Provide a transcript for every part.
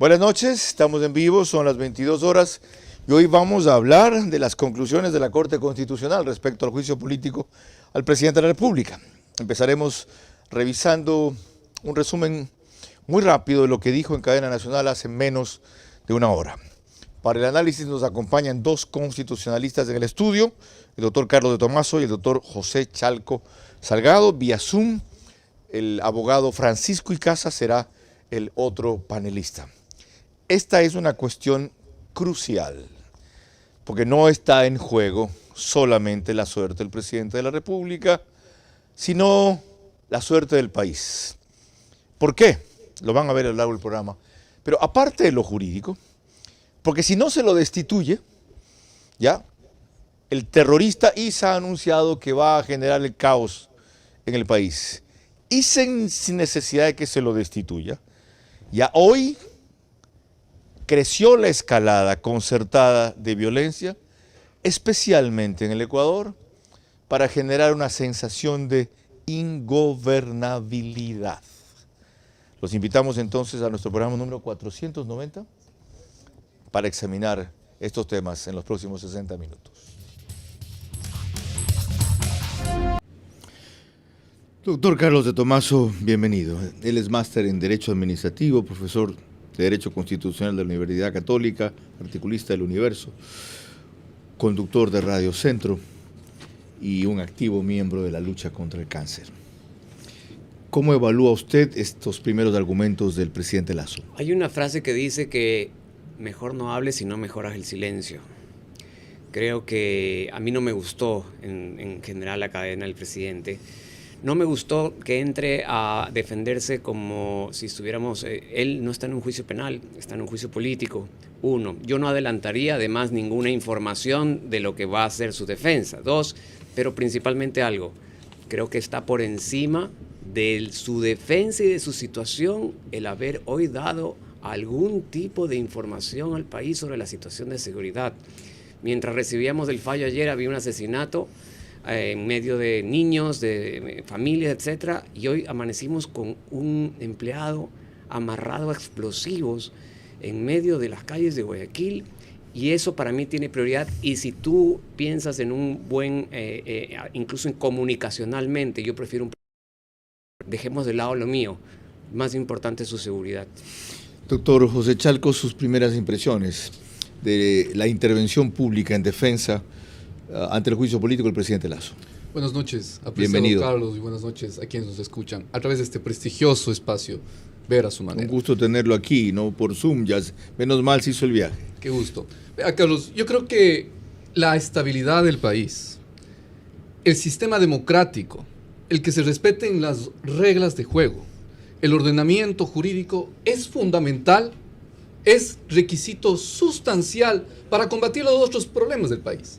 Buenas noches, estamos en vivo, son las 22 horas y hoy vamos a hablar de las conclusiones de la Corte Constitucional respecto al juicio político al presidente de la República. Empezaremos revisando un resumen muy rápido de lo que dijo en cadena nacional hace menos de una hora. Para el análisis nos acompañan dos constitucionalistas en el estudio, el doctor Carlos de Tomaso y el doctor José Chalco Salgado. Vía Zoom, el abogado Francisco Icaza será el otro panelista. Esta es una cuestión crucial, porque no está en juego solamente la suerte del presidente de la República, sino la suerte del país. ¿Por qué? Lo van a ver a lo largo del programa. Pero aparte de lo jurídico, porque si no se lo destituye, ya, el terrorista ISA ha anunciado que va a generar el caos en el país. Y sin necesidad de que se lo destituya, ya hoy creció la escalada concertada de violencia, especialmente en el Ecuador, para generar una sensación de ingobernabilidad. Los invitamos entonces a nuestro programa número 490 para examinar estos temas en los próximos 60 minutos. Doctor Carlos de Tomaso, bienvenido. Él es máster en Derecho Administrativo, profesor de Derecho Constitucional de la Universidad Católica, articulista del Universo, conductor de Radio Centro y un activo miembro de la lucha contra el cáncer. ¿Cómo evalúa usted estos primeros argumentos del presidente Lasso? Hay una frase que dice que mejor no hables si no mejoras el silencio. Creo que a mí no me gustó en general la cadena del presidente. No me gustó que entre a defenderse como si estuviéramos... él no está en un juicio penal, está en un juicio político. Uno, yo no adelantaría además ninguna información de lo que va a ser su defensa. Dos, pero principalmente algo, creo que está por encima de su defensa y de su situación el haber hoy dado algún tipo de información al país sobre la situación de seguridad. Mientras recibíamos el fallo ayer, había un asesinato en medio de niños, de familias, etcétera, y hoy amanecimos con un empleado amarrado a explosivos en medio de las calles de Guayaquil, y eso para mí tiene prioridad. Y si tú piensas en un buen, incluso en comunicacionalmente, yo prefiero un... Dejemos de lado lo mío, más importante es su seguridad. Doctor José Chalco, sus primeras impresiones de la intervención pública en defensa ante el juicio político del presidente Lasso. Buenas noches, apreciado Bienvenido. Carlos, y buenas noches a quienes nos escuchan a través de este prestigioso espacio, ver a su manera. Un gusto tenerlo aquí, no por Zoom, ya menos mal se hizo el viaje. Qué gusto. Vea, Carlos, yo creo que la estabilidad del país, el sistema democrático, el que se respeten las reglas de juego, el ordenamiento jurídico es fundamental, es requisito sustancial para combatir los otros problemas del país.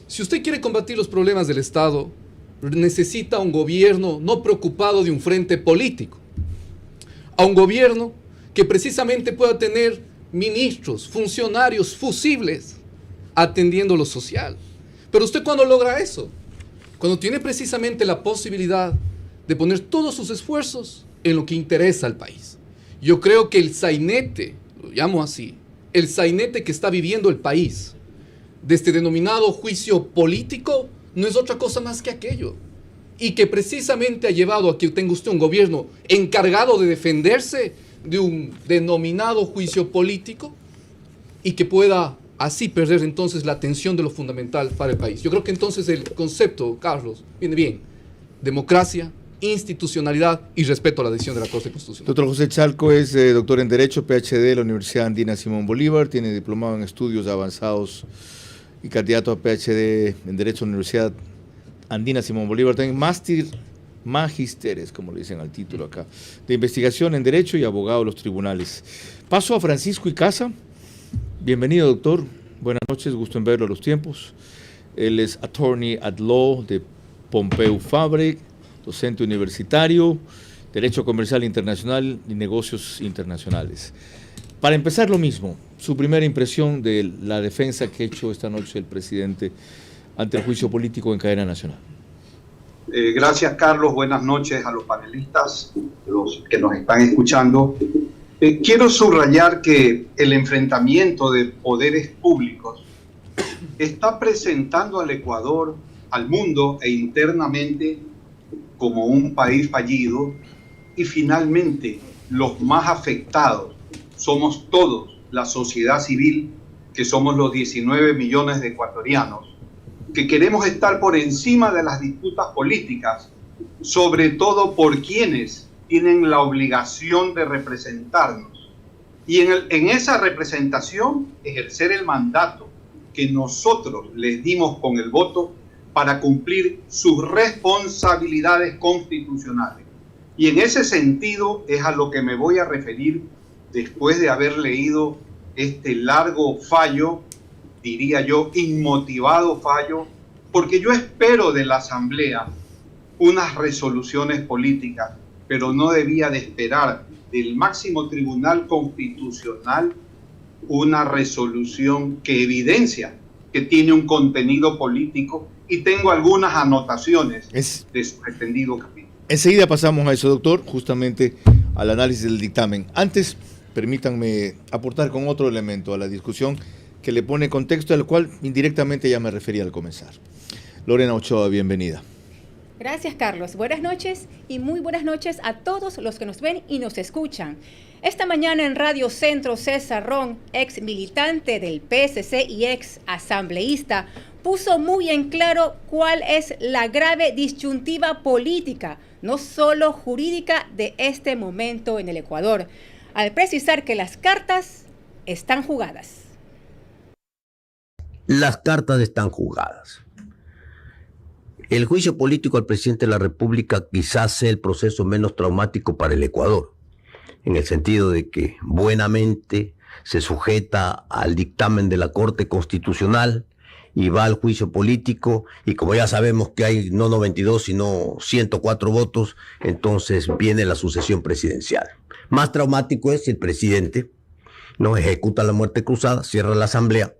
Si usted quiere combatir los problemas del Estado, necesita un gobierno no preocupado de un frente político, a un gobierno que precisamente pueda tener ministros, funcionarios fusibles atendiendo lo social. Pero usted, ¿cuándo logra eso? Cuando tiene precisamente la posibilidad de poner todos sus esfuerzos en lo que interesa al país. Yo creo que el sainete, lo llamo así, el sainete que está viviendo el país de este denominado juicio político no es otra cosa más que aquello, y que precisamente ha llevado a que tenga usted un gobierno encargado de defenderse de un denominado juicio político y que pueda así perder entonces la atención de lo fundamental para el país. Yo creo que entonces el concepto, Carlos, viene bien: democracia, institucionalidad y respeto a la decisión de la Corte Constitucional. Doctor José Chalco es doctor en Derecho, PhD de la Universidad Andina Simón Bolívar, tiene diplomado en estudios avanzados y candidato a PhD en Derecho en la Universidad Andina Simón Bolívar, también magísteres, como le dicen al título acá, de investigación en Derecho y abogado de los tribunales. Paso a Francisco Icaza. Bienvenido, doctor. Buenas noches, gusto en verlo a los tiempos. Él es Attorney at Law de Pompeu Fabra, docente universitario, Derecho Comercial Internacional y Negocios Internacionales. Para empezar, lo mismo, su primera impresión de la defensa que ha hecho esta noche el presidente ante el juicio político en cadena nacional. Gracias, Carlos. Buenas noches a los panelistas, los que nos están escuchando. Quiero subrayar que el enfrentamiento de poderes públicos está presentando al Ecuador, al mundo e internamente como un país fallido, y finalmente los más afectados somos todos, la sociedad civil, que somos los 19 millones de ecuatorianos, que queremos estar por encima de las disputas políticas, sobre todo por quienes tienen la obligación de representarnos. Y en esa representación ejercer el mandato que nosotros les dimos con el voto para cumplir sus responsabilidades constitucionales. Y en ese sentido es a lo que me voy a referir después de haber leído este largo fallo, diría yo, inmotivado fallo, porque yo espero de la Asamblea unas resoluciones políticas, pero no debía de esperar del máximo tribunal constitucional una resolución que evidencia que tiene un contenido político, y tengo algunas anotaciones de su pretendido capítulo. Enseguida pasamos a eso, doctor, justamente al análisis del dictamen. Antes, permítanme aportar con otro elemento a la discusión que le pone contexto, al cual indirectamente ya me refería al comenzar. Lorena Ochoa, bienvenida. Gracias, Carlos. Buenas noches y muy buenas noches a todos los que nos ven y nos escuchan. Esta mañana en Radio Centro, César Ron, ex militante del PSC y ex asambleísta, puso muy en claro cuál es la grave disyuntiva política, no solo jurídica, de este momento en el Ecuador, al precisar que las cartas están jugadas. Las cartas están jugadas. El juicio político al presidente de la República quizás sea el proceso menos traumático para el Ecuador, en el sentido de que buenamente se sujeta al dictamen de la Corte Constitucional y va al juicio político, y como ya sabemos que hay no 92 sino 104 votos, entonces viene la sucesión presidencial. Más traumático es si el presidente no ejecuta la muerte cruzada, cierra la asamblea,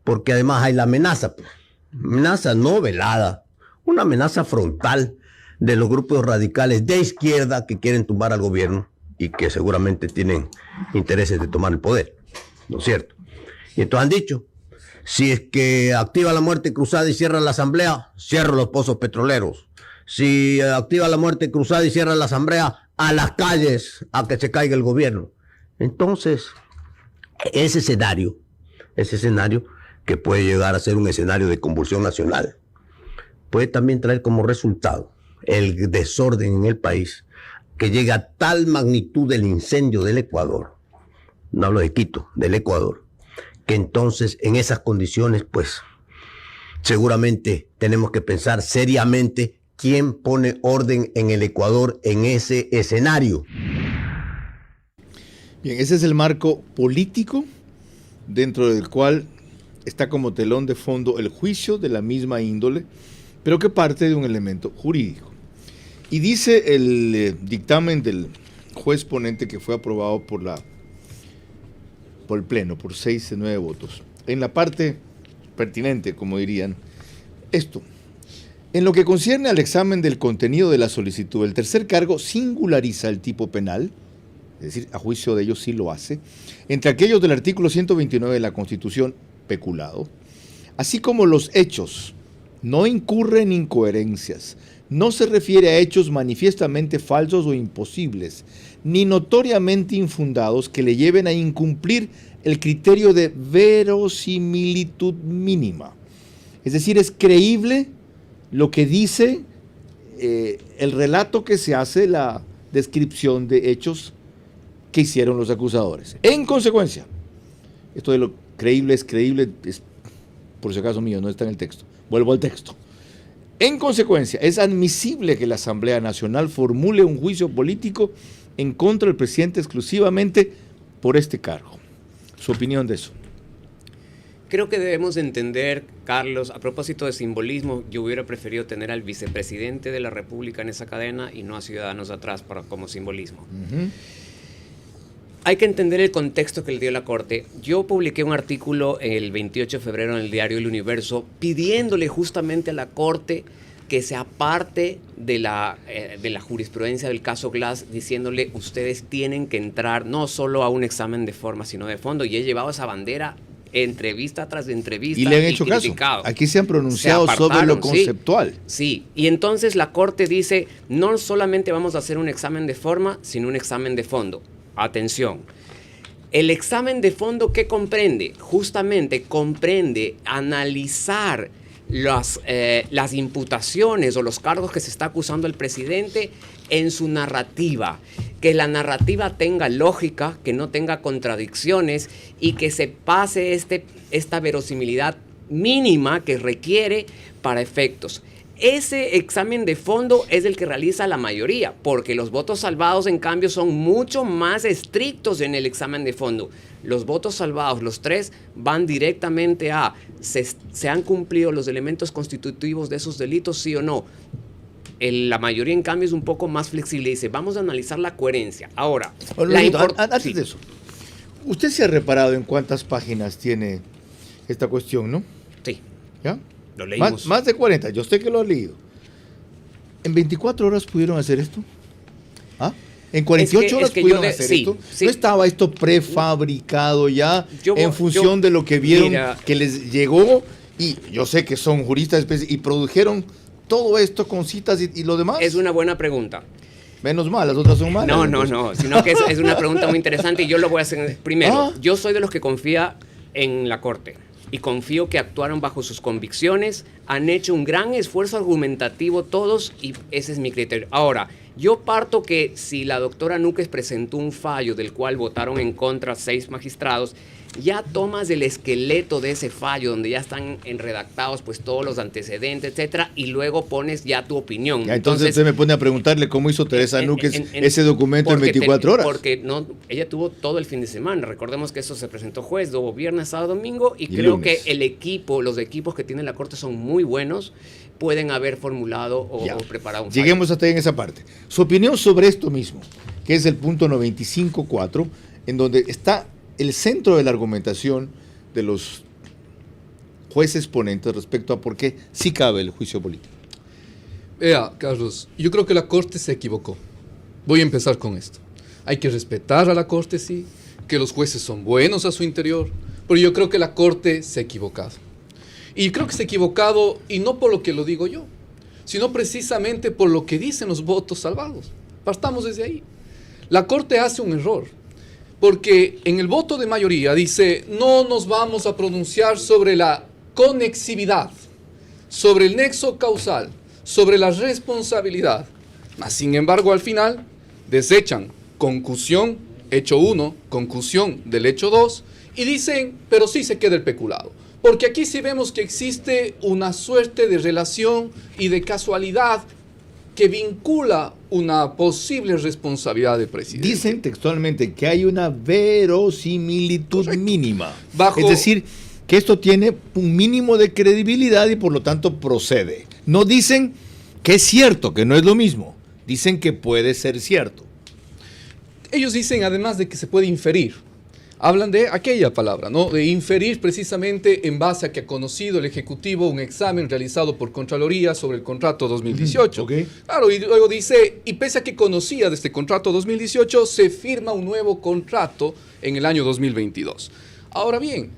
porque además hay la amenaza no velada, una amenaza frontal de los grupos radicales de izquierda que quieren tumbar al gobierno y que seguramente tienen intereses de tomar el poder, ¿no es cierto? Y entonces han dicho, si es que activa la muerte cruzada y cierra la asamblea, cierra los pozos petroleros. Si activa la muerte cruzada y cierra la asamblea, a las calles a que se caiga el gobierno. Entonces, ese escenario que puede llegar a ser un escenario de convulsión nacional, puede también traer como resultado el desorden en el país, que llega a tal magnitud del incendio del Ecuador, no hablo de Quito, del Ecuador, que entonces en esas condiciones, pues, seguramente tenemos que pensar seriamente quién pone orden en el Ecuador en ese escenario. Bien, ese es el marco político dentro del cual está como telón de fondo el juicio de la misma índole, pero que parte de un elemento jurídico. Y dice el dictamen del juez ponente, que fue aprobado por el Pleno, por 6 de 9 votos, en la parte pertinente, como dirían, esto: en lo que concierne al examen del contenido de la solicitud, el tercer cargo singulariza el tipo penal, es decir, a juicio de ellos sí lo hace, entre aquellos del artículo 129 de la Constitución, peculado, así como los hechos. No incurre en incoherencias, no se refiere a hechos manifiestamente falsos o imposibles, ni notoriamente infundados que le lleven a incumplir el criterio de verosimilitud mínima. Es decir, es creíble lo que dice el relato que se hace, la descripción de hechos que hicieron los acusadores. En consecuencia, esto de lo creíble, es por si acaso mío, no está en el texto. Vuelvo al texto. En consecuencia, es admisible que la Asamblea Nacional formule un juicio político en contra del presidente exclusivamente por este cargo. ¿Su opinión de eso? Creo que debemos entender, Carlos, a propósito de simbolismo, yo hubiera preferido tener al vicepresidente de la República en esa cadena y no a ciudadanos atrás como simbolismo. Hay que entender el contexto que le dio la Corte. Yo publiqué un artículo el 28 de febrero en el diario El Universo pidiéndole justamente a la Corte que se aparte de la jurisprudencia del caso Glass, diciéndole ustedes tienen que entrar no solo a un examen de forma, sino de fondo. Y he llevado esa bandera entrevista tras entrevista. Y le han hecho criticado. caso. Aquí se han pronunciado sobre lo conceptual. Sí, y entonces la Corte dice, no solamente vamos a hacer un examen de forma, sino un examen de fondo. Atención. El examen de fondo, ¿qué comprende? Justamente comprende analizar las imputaciones o los cargos que se está acusando el presidente en su narrativa. Que la narrativa tenga lógica, que no tenga contradicciones y que se pase esta verosimilidad mínima que requiere para efectos. Ese examen de fondo es el que realiza la mayoría, porque los votos salvados, en cambio, son mucho más estrictos en el examen de fondo. Los votos salvados, los 3, van directamente a ¿se han cumplido los elementos constitutivos de esos delitos, sí o no? La mayoría, en cambio, es un poco más flexible y dice, vamos a analizar la coherencia. Ahora, antes de eso, usted se ha reparado en cuántas páginas tiene esta cuestión, ¿no? Sí. ¿Ya? Lo leímos. Más de 40, yo sé que lo ha leído. ¿En 24 horas pudieron hacer esto? ¿Ah? ¿En 48 horas pudieron hacer esto? Sí. ¿No estaba esto prefabricado ya en función de lo que vieron que les llegó? Y yo sé que son juristas y produjeron todo esto con citas y lo demás. Es una buena pregunta. Menos mal, las otras son malas. No, sino que es una pregunta muy interesante y yo lo voy a hacer primero. Yo soy de los que confía en la Corte. Y confío que actuaron bajo sus convicciones, han hecho un gran esfuerzo argumentativo todos y ese es mi criterio. Ahora, yo parto que si la doctora Núquez presentó un fallo del cual votaron en contra 6 magistrados, ya tomas el esqueleto de ese fallo donde ya están redactados pues todos los antecedentes, etcétera, y luego pones ya tu opinión. Ya, entonces usted me pone a preguntarle cómo hizo Teresa Núquez ese documento en 24 horas. Porque ella tuvo todo el fin de semana. Recordemos que eso se presentó jueves, luego viernes, sábado, domingo, y creo lunes. que los equipos que tiene la Corte son muy buenos, pueden haber formulado o preparado un fallo. Lleguemos hasta ahí en esa parte. Su opinión sobre esto mismo, que es el punto 95.4, en donde está el centro de la argumentación de los jueces ponentes respecto a por qué sí cabe el juicio político. Vea, Carlos, yo creo que la Corte se equivocó. Voy a empezar con esto. Hay que respetar a la Corte, sí, que los jueces son buenos a su interior, pero yo creo que la Corte se ha equivocado. Y creo que se ha equivocado, y no por lo que lo digo yo, sino precisamente por lo que dicen los votos salvados. Partamos desde ahí. La Corte hace un error, porque en el voto de mayoría dice, no nos vamos a pronunciar sobre la conexividad, sobre el nexo causal, sobre la responsabilidad. Mas, sin embargo, al final, desechan concusión, hecho 1, concusión del hecho 2, y dicen, pero sí se queda el peculado. Porque aquí sí vemos que existe una suerte de relación y de casualidad que vincula una posible responsabilidad del presidente. Dicen textualmente que hay una verosimilitud mínima. Es decir, que esto tiene un mínimo de credibilidad y por lo tanto procede. No dicen que es cierto, que no es lo mismo. Dicen que puede ser cierto. Ellos dicen además de que se puede inferir. Hablan de aquella palabra, ¿no? De inferir precisamente en base a que ha conocido el Ejecutivo un examen realizado por Contraloría sobre el contrato 2018. Okay. Claro, y luego dice, y pese a que conocía de este contrato 2018, se firma un nuevo contrato en el año 2022. Ahora bien,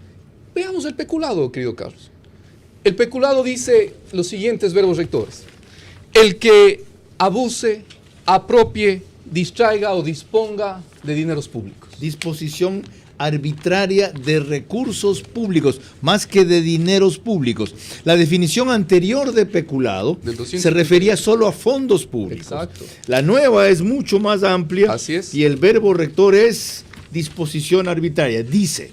veamos el peculado, querido Carlos. El peculado dice los siguientes verbos rectores. El que abuse, apropie, distraiga o disponga de dineros públicos. Disposición arbitraria de recursos públicos, más que de dineros públicos. La definición anterior de peculado se refería solo a fondos públicos. Exacto. La nueva es mucho más amplia. Así es. Y el verbo rector es disposición arbitraria. Dice...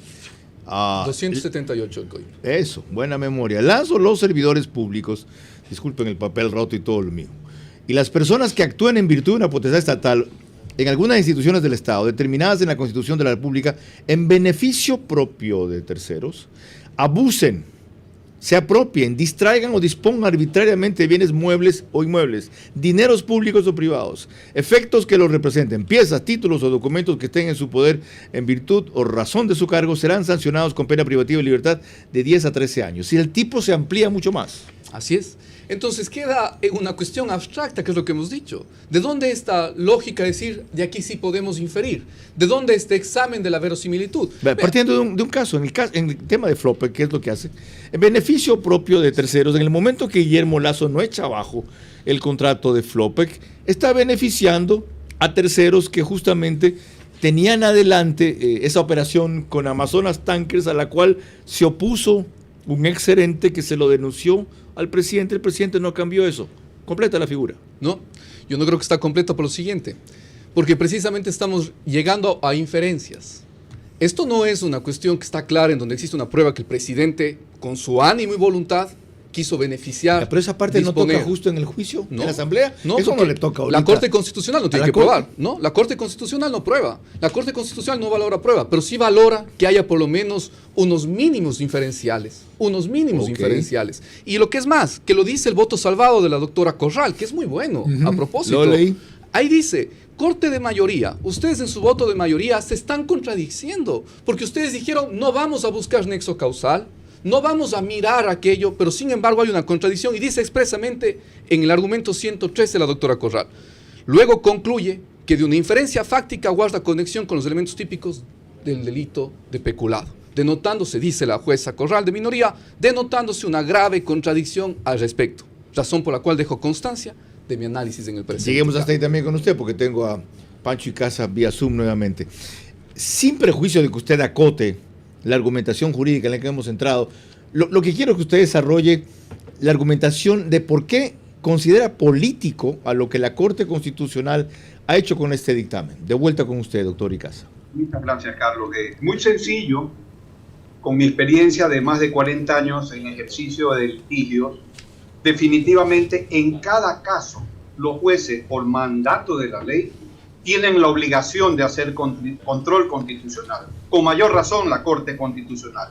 278 el código. Eso, buena memoria. Las o los servidores públicos, disculpen el papel roto y todo lo mío, y las personas que actúen en virtud de una potestad estatal en algunas instituciones del Estado determinadas en la Constitución de la República en beneficio propio de terceros, abusen, se apropien, distraigan o dispongan arbitrariamente de bienes muebles o inmuebles, dineros públicos o privados, efectos que los representen, piezas, títulos o documentos que estén en su poder en virtud o razón de su cargo, serán sancionados con pena privativa de libertad de 10 a 13 años. Y el tipo se amplía mucho más. Así es. Entonces queda en una cuestión abstracta, que es lo que hemos dicho. ¿De dónde esta lógica de decir, de aquí sí podemos inferir? ¿De dónde este examen de la verosimilitud? Partiendo de un caso, en el tema de Flopec, ¿qué es lo que hace? En beneficio propio de terceros, en el momento que Guillermo Lasso no echa abajo el contrato de Flopec, está beneficiando a terceros que justamente tenían adelante esa operación con Amazonas Tankers, a la cual se opuso un ex gerente que se lo denunció al presidente. El presidente no cambió eso. Completa la figura. No, yo no creo que está completo por lo siguiente, porque precisamente estamos llegando a inferencias. Esto no es una cuestión que está clara en donde existe una prueba que el presidente, con su ánimo y voluntad, quiso beneficiar. Pero esa parte disponer. No toca justo en el juicio, no, en la Asamblea. No, eso no le toca ahorita. La Corte Constitucional no tiene que Corte? probar, ¿no? La Corte Constitucional no prueba. La Corte Constitucional no valora prueba, pero sí valora que haya por lo menos unos mínimos inferenciales. Unos mínimos inferenciales. Y lo que es más, que lo dice el voto salvado de la doctora Corral, que es muy bueno, a propósito. Lo leí. Ahí dice, Corte de mayoría, ustedes en su voto de mayoría se están contradiciendo, porque ustedes dijeron, no vamos a buscar nexo causal, no vamos a mirar aquello, pero sin embargo hay una contradicción y dice expresamente en el argumento 113 la doctora Corral. Luego concluye que de una inferencia fáctica guarda conexión con los elementos típicos del delito de peculado, denotándose, dice la jueza Corral de minoría, denotándose una grave contradicción al respecto, razón por la cual dejo constancia de mi análisis en el presente. Lleguemos hasta ahí también con usted, porque tengo a Pancho Icaza vía Zoom nuevamente. Sin prejuicio de que usted acote la argumentación jurídica en la que hemos entrado, lo que quiero es que usted desarrolle la argumentación de por qué considera político a lo que la Corte Constitucional ha hecho con este dictamen. De vuelta con usted, doctor Icaza. Muchas gracias, Carlos. Muy sencillo, con mi experiencia de más de 40 años en ejercicio de litigios, definitivamente en cada caso los jueces, por mandato de la ley, tienen la obligación de hacer control constitucional. Con mayor razón la Corte Constitucional.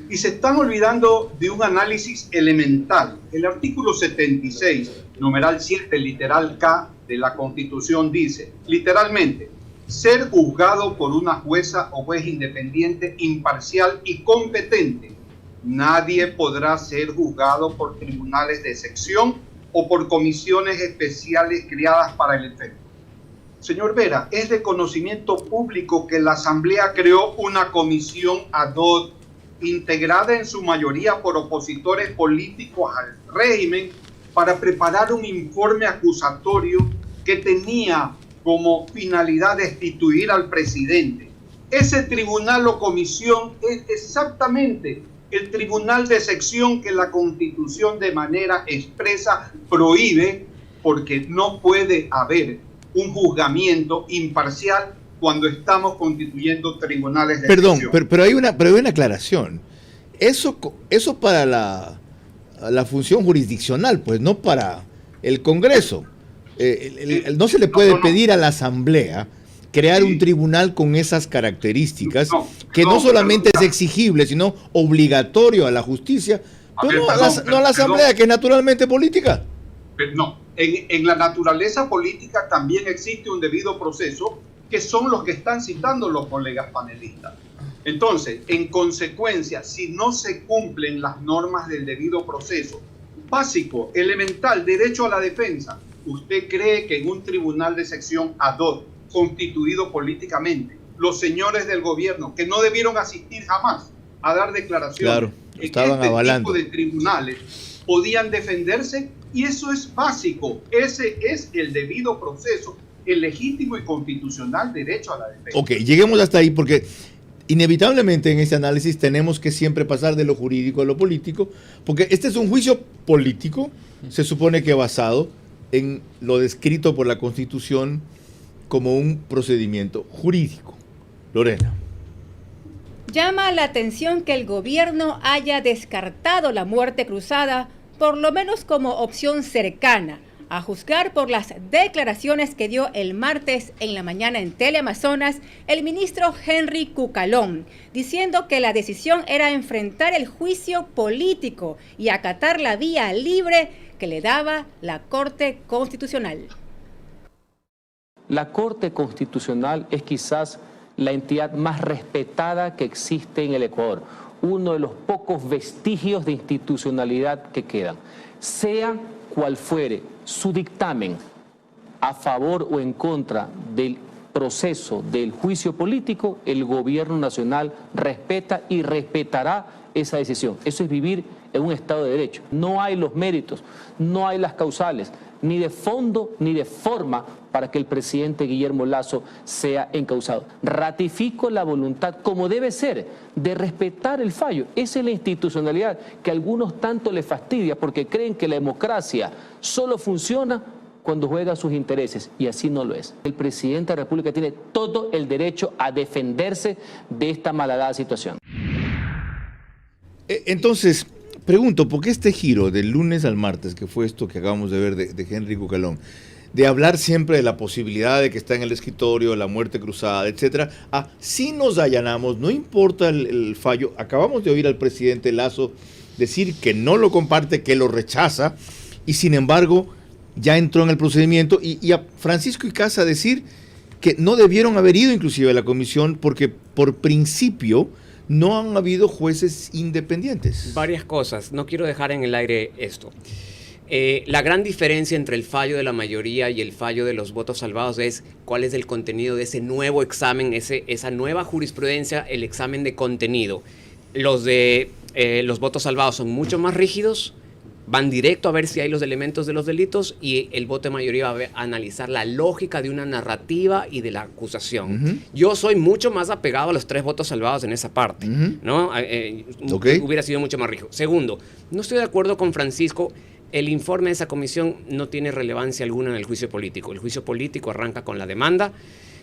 Y se están olvidando de un análisis elemental. El artículo 76, numeral 7, literal K de la Constitución dice, literalmente, ser juzgado por una jueza o juez independiente, imparcial y competente. Nadie podrá ser juzgado por tribunales de sección o por comisiones especiales creadas para el efecto. Señor Vera, es de conocimiento público que la Asamblea creó una comisión ad hoc, integrada en su mayoría por opositores políticos al régimen, para preparar un informe acusatorio que tenía como finalidad destituir al presidente. Ese tribunal o comisión es exactamente el tribunal de sección que la Constitución de manera expresa prohíbe, porque no puede haber un juzgamiento imparcial cuando estamos constituyendo tribunales de sección. Perdón, pero hay una aclaración. Eso para la función jurisdiccional, pues no para el Congreso. No se le puede pedir a la Asamblea crear un tribunal con esas características, que no solamente es exigible, sino obligatorio a la justicia, pero no a la Asamblea, que es naturalmente política. No, en la naturaleza política también existe un debido proceso, que son los que están citando los colegas panelistas. Entonces, en consecuencia, si no se cumplen las normas del debido proceso, básico, elemental, derecho a la defensa, ¿usted cree que en un tribunal de sección ad hoc, constituido políticamente, los señores del gobierno, que no debieron asistir jamás a dar declaraciones, claro, estaban avalando, tipo de tribunales, podían defenderse? Y eso es básico, ese es el debido proceso, el legítimo y constitucional derecho a la defensa. Ok, lleguemos hasta ahí, porque inevitablemente en este análisis tenemos que siempre pasar de lo jurídico a lo político, porque este es un juicio político, se supone que basado en lo descrito por la Constitución como un procedimiento jurídico. Lorena. Llama la atención que el gobierno haya descartado la muerte cruzada, por lo menos como opción cercana, a juzgar por las declaraciones que dio el martes en la mañana en Teleamazonas el ministro Henry Cucalón, diciendo que la decisión era enfrentar el juicio político y acatar la vía libre que le daba la Corte Constitucional. La Corte Constitucional es quizás la entidad más respetada que existe en el Ecuador, uno de los pocos vestigios de institucionalidad que quedan, sea cual fuere su dictamen a favor o en contra del proceso del juicio político, el gobierno nacional respeta y respetará esa decisión. Eso es vivir en un Estado de Derecho. No hay los méritos, no hay las causales, ni de fondo ni de forma para que el presidente Guillermo Lasso sea encausado. Ratifico la voluntad, como debe ser, de respetar el fallo. Esa es la institucionalidad que a algunos tanto les fastidia porque creen que la democracia solo funciona cuando juega sus intereses, y así no lo es. El presidente de la República tiene todo el derecho a defenderse de esta malhadada situación. Entonces, pregunto, ¿por qué este giro del lunes al martes, que fue esto que acabamos de ver de Henry Cucalón, de hablar siempre de la posibilidad de que está en el escritorio, la muerte cruzada, etcétera, a si nos allanamos, no importa el fallo? Acabamos de oír al presidente Lasso decir que no lo comparte, que lo rechaza, y sin embargo ya entró en el procedimiento, y a Francisco Icaza decir que no debieron haber ido inclusive a la comisión porque por principio no han habido jueces independientes. Varias cosas, no quiero dejar en el aire esto. La gran diferencia entre el fallo de la mayoría y el fallo de los votos salvados es cuál es el contenido de ese nuevo examen, esa nueva jurisprudencia, el examen de contenido. Los votos salvados son mucho más rígidos, van directo a ver si hay los elementos de los delitos, y el voto de mayoría va a analizar la lógica de una narrativa y de la acusación. Yo soy mucho más apegado a los 3 votos salvados en esa parte, ¿no? Hubiera sido mucho más rígido. Segundo, no estoy de acuerdo con Francisco. El informe de esa comisión no tiene relevancia alguna en el juicio político. El juicio político arranca con la demanda,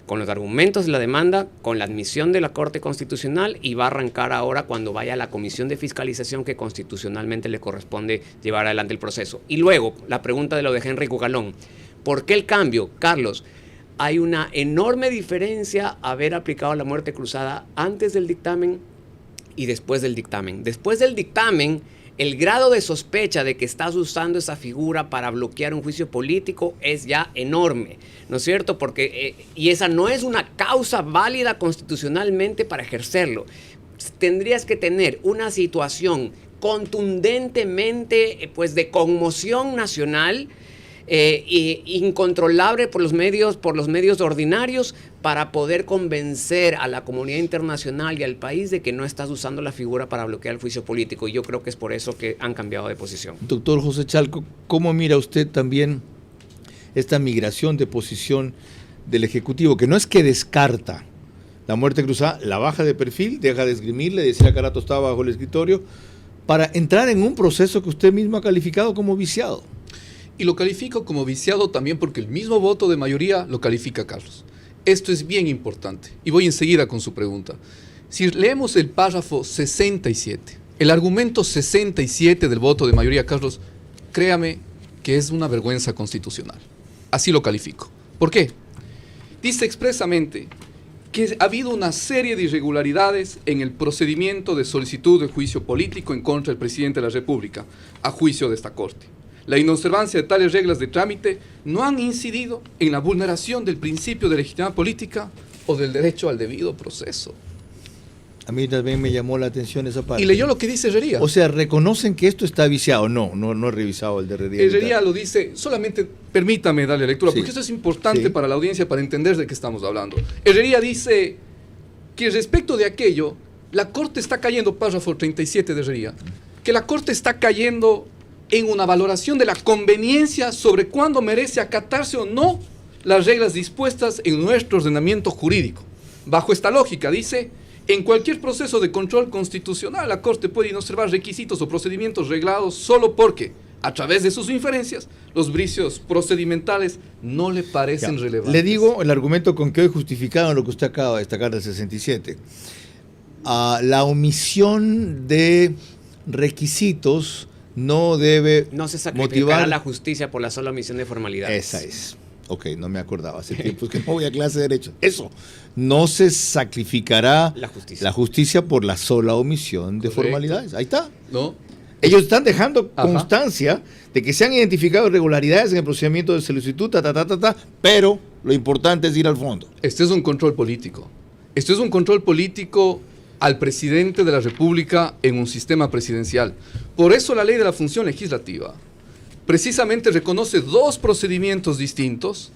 con los argumentos de la demanda, con la admisión de la Corte Constitucional, y va a arrancar ahora cuando vaya a la comisión de fiscalización que constitucionalmente le corresponde llevar adelante el proceso. Y luego, la pregunta de lo de Henry Cucalón. ¿Por qué el cambio? Carlos, hay una enorme diferencia haber aplicado la muerte cruzada antes del dictamen y después del dictamen. Después del dictamen, el grado de sospecha de que estás usando esa figura para bloquear un juicio político es ya enorme, ¿no es cierto? Porque, y esa no es una causa válida constitucionalmente para ejercerlo. Tendrías que tener una situación contundentemente pues, de conmoción nacional, incontrolable por los medios ordinarios, para poder convencer a la comunidad internacional y al país de que no estás usando la figura para bloquear el juicio político. Y yo creo que es por eso que han cambiado de posición. Doctor José Chalco, ¿cómo mira usted también esta migración de posición del Ejecutivo? Que no es que descarta la muerte cruzada, la baja de perfil, deja de esgrimirle, decía que Carato estaba bajo el escritorio, para entrar en un proceso que usted mismo ha calificado como viciado. Y lo califico como viciado también porque el mismo voto de mayoría lo califica Carlos. Esto es bien importante y voy enseguida con su pregunta. Si leemos el párrafo 67, el argumento 67 del voto de mayoría, Carlos, créame que es una vergüenza constitucional. Así lo califico. ¿Por qué? Dice expresamente que ha habido una serie de irregularidades en el procedimiento de solicitud de juicio político en contra del presidente de la República, a juicio de esta Corte. La inobservancia de tales reglas de trámite no han incidido en la vulneración del principio de legitimidad política o del derecho al debido proceso. A mí también me llamó la atención esa parte. Y leyó lo que dice Herrería. O sea, ¿reconocen que esto está viciado? No he revisado el de Herrería. Herrería lo dice, solamente permítame darle lectura, Sí. porque esto es importante para la audiencia, para entender de qué estamos hablando. Herrería dice que respecto de aquello, la Corte está cayendo, párrafo 37 de Herrería, que la Corte está cayendo en una valoración de la conveniencia sobre cuándo merece acatarse o no las reglas dispuestas en nuestro ordenamiento jurídico. Bajo esta lógica, dice, en cualquier proceso de control constitucional, la Corte puede inobservar requisitos o procedimientos reglados solo porque, a través de sus inferencias, los vicios procedimentales no le parecen relevantes. Le digo el argumento con que hoy justificaron lo que usted acaba de destacar del 67. La omisión de requisitos no debe No se sacrificará la justicia por la sola omisión de formalidades. Esa es. Ok, no me acordaba. Hace tiempo que no voy a clase de Derecho. Eso. No se sacrificará la justicia por la sola omisión de formalidades. Ahí está. ¿No? Ellos están dejando constancia de que se han identificado irregularidades en el procedimiento de solicitud, pero lo importante es ir al fondo. Este es un control político. Esto es un control político al presidente de la República en un sistema presidencial. Por eso la ley de la función legislativa precisamente reconoce dos procedimientos distintos,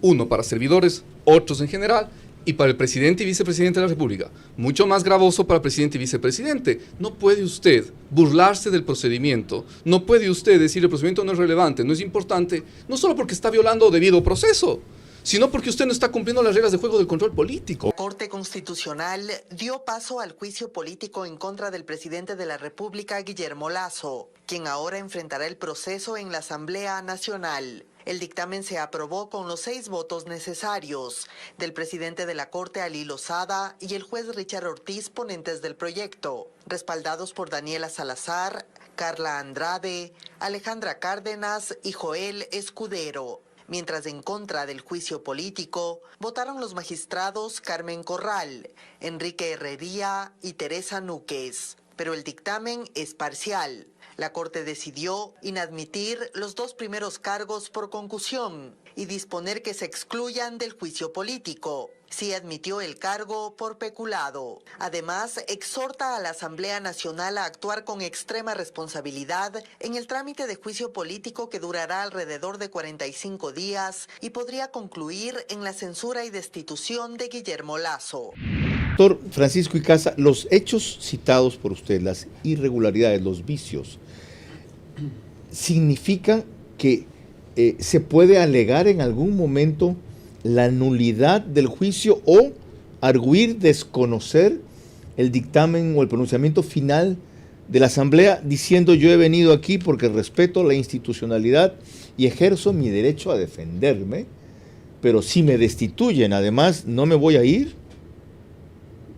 uno para servidores, otros en general, y para el presidente y vicepresidente de la República. Mucho más gravoso para el presidente y vicepresidente. No puede usted burlarse del procedimiento, no puede usted decir el procedimiento no es relevante, no es importante, no solo porque está violando debido proceso, sino porque usted no está cumpliendo las reglas de juego del control político. La Corte Constitucional dio paso al juicio político en contra del presidente de la República, Guillermo Lasso, quien ahora enfrentará el proceso en la Asamblea Nacional. El dictamen se aprobó con los 6 votos necesarios del presidente de la Corte, Ali Lozada, y el juez Richard Ortiz, ponentes del proyecto, respaldados por Daniela Salazar, Carla Andrade, Alejandra Cárdenas y Joel Escudero. Mientras en contra del juicio político votaron los magistrados Carmen Corral, Enrique Herrería y Teresa Núquez. Pero el dictamen es parcial. La Corte decidió inadmitir los 2 primeros cargos por concusión y disponer que se excluyan del juicio político. Sí admitió el cargo por peculado. Además, exhorta a la Asamblea Nacional a actuar con extrema responsabilidad en el trámite de juicio político que durará alrededor de 45 días y podría concluir en la censura y destitución de Guillermo Lasso. Doctor Francisco Icaza, los hechos citados por usted, las irregularidades, los vicios, ¿significan que se puede alegar en algún momento la nulidad del juicio o arguir desconocer el dictamen o el pronunciamiento final de la Asamblea diciendo yo he venido aquí porque respeto la institucionalidad y ejerzo mi derecho a defenderme, pero si me destituyen además no me voy a ir?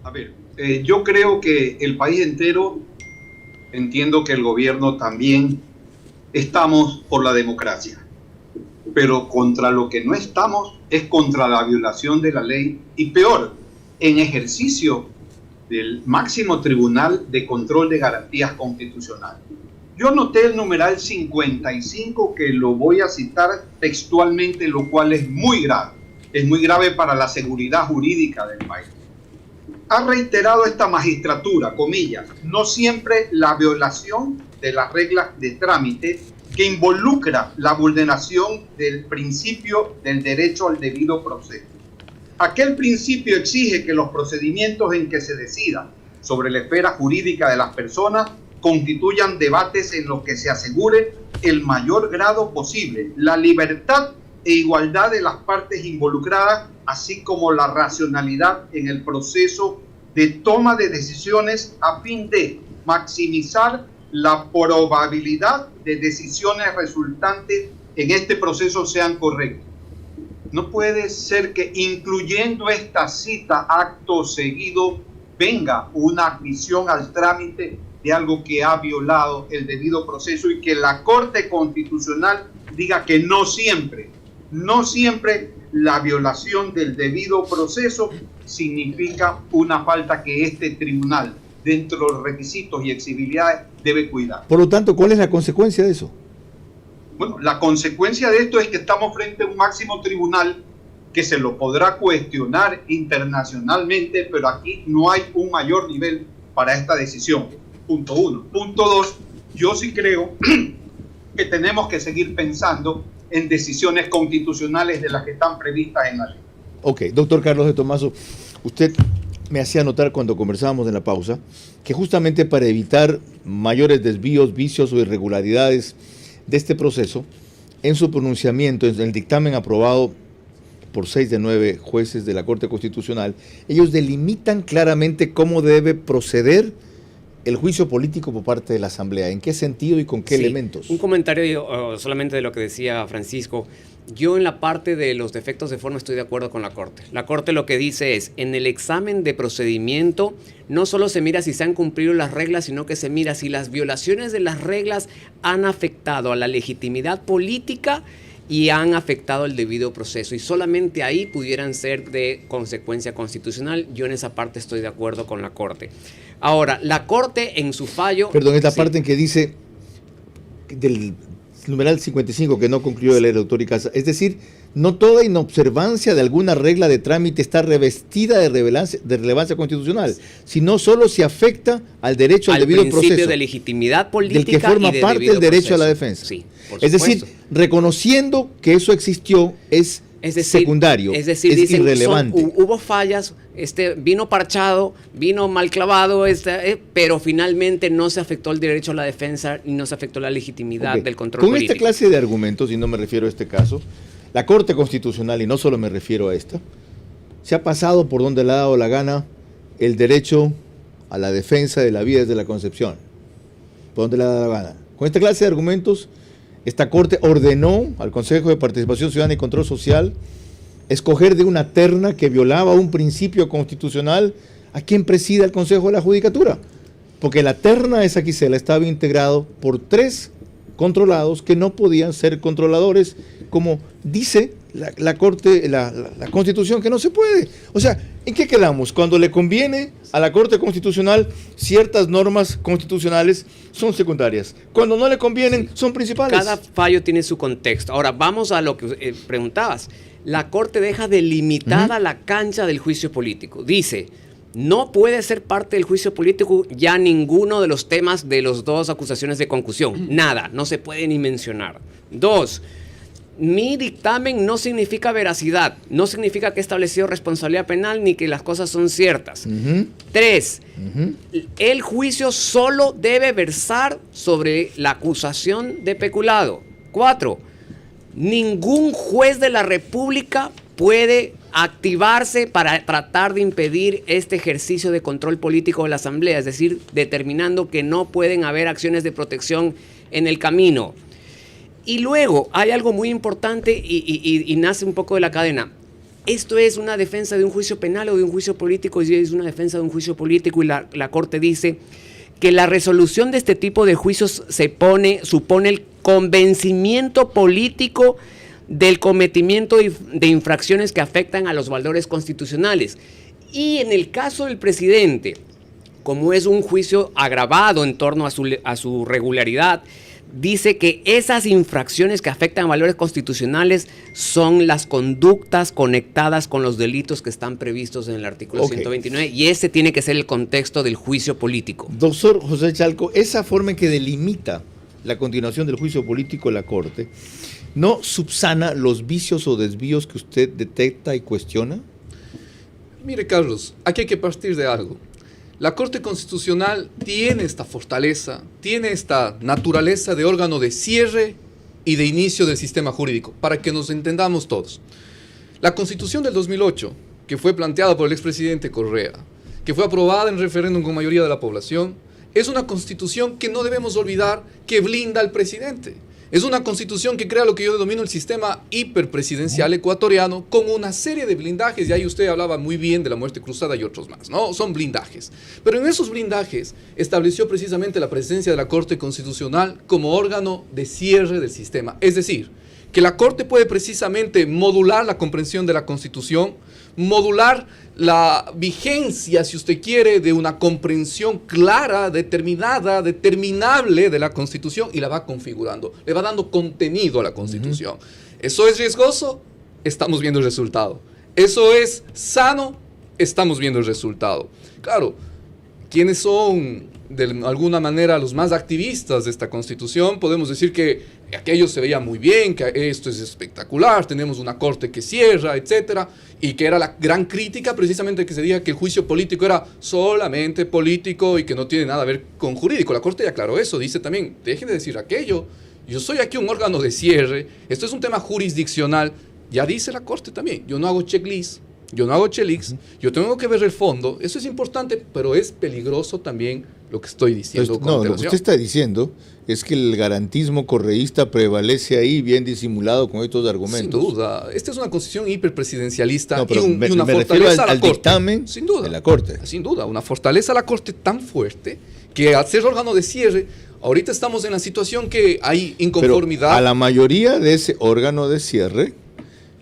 A ver, yo creo que el país entero, entiendo que el gobierno también, estamos por la democracia, pero contra lo que no estamos es contra la violación de la ley y peor, en ejercicio del máximo tribunal de control de garantías constitucionales. Yo noté el numeral 55 que lo voy a citar textualmente, lo cual es muy grave para la seguridad jurídica del país. Ha reiterado esta magistratura, comillas, no siempre la violación de las reglas de trámite que involucra la vulneración del principio del derecho al debido proceso. Aquel principio exige que los procedimientos en que se decida sobre la esfera jurídica de las personas constituyan debates en los que se asegure el mayor grado posible la libertad e igualdad de las partes involucradas, así como la racionalidad en el proceso de toma de decisiones a fin de maximizar la probabilidad de decisiones resultantes en este proceso sean correctas. No puede ser que incluyendo esta cita acto seguido venga una admisión al trámite de algo que ha violado el debido proceso y que la Corte Constitucional diga que no siempre la violación del debido proceso significa una falta que este tribunal, dentro de los requisitos y exigibilidades, debe cuidar. Por lo tanto, ¿cuál es la consecuencia de eso? Bueno, la consecuencia de esto es que estamos frente a un máximo tribunal que se lo podrá cuestionar internacionalmente, pero aquí no hay un mayor nivel para esta decisión. Punto 1. Punto 2, yo sí creo que tenemos que seguir pensando en decisiones constitucionales de las que están previstas en la ley. Ok, doctor Carlos de Tomaso, usted me hacía notar cuando conversábamos en la pausa que justamente para evitar mayores desvíos, vicios o irregularidades de este proceso, en su pronunciamiento, en el dictamen aprobado por 6 de 9 jueces de la Corte Constitucional, ellos delimitan claramente cómo debe proceder el juicio político por parte de la Asamblea. ¿En qué sentido y con qué elementos? Un comentario solamente de lo que decía Francisco. Yo en la parte de los defectos de forma estoy de acuerdo con la Corte. La Corte lo que dice es, en el examen de procedimiento no solo se mira si se han cumplido las reglas, sino que se mira si las violaciones de las reglas han afectado a la legitimidad política y han afectado el debido proceso. Y solamente ahí pudieran ser de consecuencia constitucional. Yo en esa parte estoy de acuerdo con la Corte. Ahora, la Corte en su fallo... Perdón, esta parte en que dice del numeral 55 que no concluyó de leer el doctor Icaza, es decir, no toda inobservancia de alguna regla de trámite está revestida de relevancia constitucional, sino solo se afecta al derecho al debido proceso. Al principio de legitimidad política del que forma parte el derecho a la defensa. Sí, es decir, reconociendo que eso existió es secundario, es decir, es irrelevante. Hubo fallas, vino parchado, vino mal clavado, pero finalmente no se afectó el derecho a la defensa y no se afectó la legitimidad del control político. Con esta clase de argumentos, y no me refiero a este caso, la Corte Constitucional, y no solo me refiero a esta, se ha pasado por donde le ha dado la gana el derecho a la defensa de la vida desde la concepción. Por donde le ha dado la gana. Con esta clase de argumentos, esta Corte ordenó al Consejo de Participación Ciudadana y Control Social escoger de una terna que violaba un principio constitucional a quien presida el Consejo de la Judicatura. Porque la terna esa quisela estaba integrado por 3 controlados que no podían ser controladores, como dice la Corte, la Constitución, que no se puede. O sea, ¿en qué quedamos? Cuando le conviene a la Corte Constitucional, ciertas normas constitucionales son secundarias. Cuando no le convienen, son principales. Cada fallo tiene su contexto. Ahora, vamos a lo que preguntabas. La Corte deja delimitada la cancha del juicio político. Dice, no puede ser parte del juicio político ya ninguno de los temas de las 2 acusaciones de concusión. Nada, no se puede ni mencionar. 2, mi dictamen no significa veracidad, no significa que he establecido responsabilidad penal ni que las cosas son ciertas. 3, el juicio solo debe versar sobre la acusación de peculado. 4, ningún juez de la República puede activarse para tratar de impedir este ejercicio de control político de la Asamblea, es decir, determinando que no pueden haber acciones de protección en el camino. Y luego hay algo muy importante y nace un poco de la cadena. ¿Esto es una defensa de un juicio penal o de un juicio político? Y es una defensa de un juicio político, y la Corte dice que la resolución de este tipo de juicios supone el convencimiento político del cometimiento de infracciones que afectan a los valores constitucionales. Y en el caso del presidente, como es un juicio agravado en torno a su regularidad, dice que esas infracciones que afectan a valores constitucionales son las conductas conectadas con los delitos que están previstos en el artículo 129, y ese tiene que ser el contexto del juicio político. Doctor José Chalco, esa forma en que delimita la continuación del juicio político en la Corte, ¿no subsana los vicios o desvíos que usted detecta y cuestiona? Mire, Carlos, aquí hay que partir de algo. La Corte Constitucional tiene esta fortaleza, tiene esta naturaleza de órgano de cierre y de inicio del sistema jurídico, para que nos entendamos todos. La Constitución del 2008, que fue planteada por el expresidente Correa, que fue aprobada en referéndum con mayoría de la población, es una Constitución que no debemos olvidar que blinda al presidente. Es una Constitución que crea lo que yo denomino el sistema hiperpresidencial ecuatoriano, con una serie de blindajes, y ahí usted hablaba muy bien de la muerte cruzada y otros más, ¿no? Son blindajes. Pero en esos blindajes estableció precisamente la presencia de la Corte Constitucional como órgano de cierre del sistema. Es decir, que la Corte puede precisamente modular la comprensión de la Constitución, modular la vigencia, si usted quiere, de una comprensión clara, determinada, determinable de la Constitución, y la va configurando, le va dando contenido a la Constitución. ¿Eso es riesgoso? Estamos viendo el resultado. ¿Eso es sano? Estamos viendo el resultado. Claro, ¿quiénes son de alguna manera los más activistas de esta Constitución? Podemos decir que aquello se veía muy bien, que esto es espectacular, tenemos una Corte que cierra, etcétera, y que era la gran crítica precisamente que se diga que el juicio político era solamente político y que no tiene nada que ver con jurídico. La Corte ya aclaró eso, dice también, dejen de decir aquello, yo soy aquí un órgano de cierre, esto es un tema jurisdiccional, ya dice la Corte también, yo no hago checklist, yo no hago chelix, yo tengo que ver el fondo, eso es importante, pero es peligroso también lo que estoy diciendo. Entonces, no, lo que usted está diciendo es que el garantismo correísta prevalece ahí, bien disimulado con estos argumentos. Sin duda, esta es una constitución hiperpresidencialista, no, pero y una fortaleza a la Corte. Dictamen sin duda, de la Corte. Sin duda, una fortaleza a la Corte tan fuerte que al ser órgano de cierre, ahorita estamos en la situación que hay inconformidad. Pero a la mayoría de ese órgano de cierre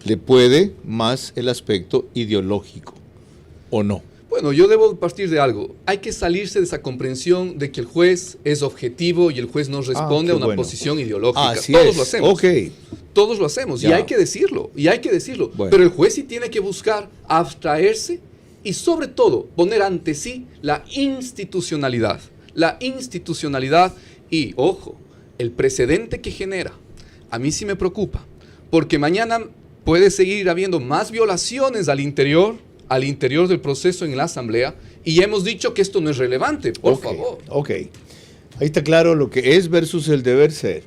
le puede más el aspecto ideológico, ¿o no? Bueno, yo debo partir de algo. Hay que salirse de esa comprensión de que el juez es objetivo y el juez no responde a una posición ideológica. Así Todos es. lo hacemos. Okay. Todos lo hacemos, y Ya. hay que decirlo, Bueno. Pero el juez sí tiene que buscar abstraerse y sobre todo poner ante sí la institucionalidad y, ojo, el precedente que genera, a mí sí me preocupa, porque mañana puede seguir habiendo más violaciones al interior del proceso en la Asamblea, y hemos dicho que esto no es relevante, por favor. Ok, ahí está claro lo que es versus el deber ser.